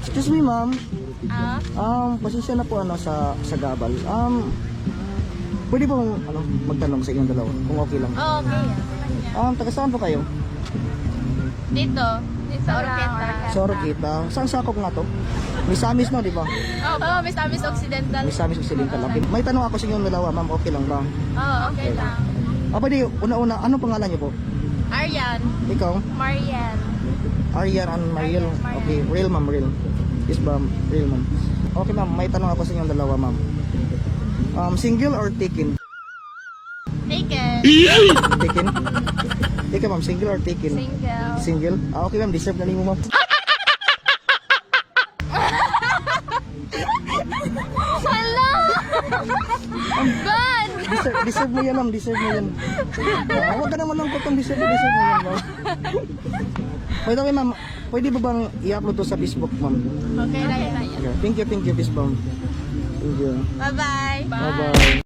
Excuse me, ma'am. Ah? Pasensya na po sa gabal. Pwede po magtanong sa inyong dalawa kung okay lang. Oh, okay. Taga saan po kayo? Dito. Sa Oroqueta. Sa Oroqueta. Saan sakop nga to? Misamis no, di ba? Oh, Misamis Occidental. Misamis Occidental. Okay. May tanong ako sa inyong dalawa, ma'am. Okay lang ba? Oh, okay lang. Pwede, una-una, ano pangalan niyo po? Aryan. Ikaw? Marian. Aryan and Mariel. Mariel. Okay, real ma'am, real. Yes ba, real ma'am. Okay ma'am, may tanong ako sa inyong dalawa, ma'am. Single or taken? Taken. Taken? Ikaw ma'am, single or taken? Single. Single? Okay ma'am, deserve na mo ma'am. Hala! God! Deserve mo yan ma'am, deserve mo yan. Huwag ka naman lang kung deserve mo yan ma'am. By the way ma'am, pwede ba bang i-upload to sa Facebook ma'am? Okay, okay. Okay. Thank you, Miss Ma'am. Thank you. Bye-bye. Bye-bye.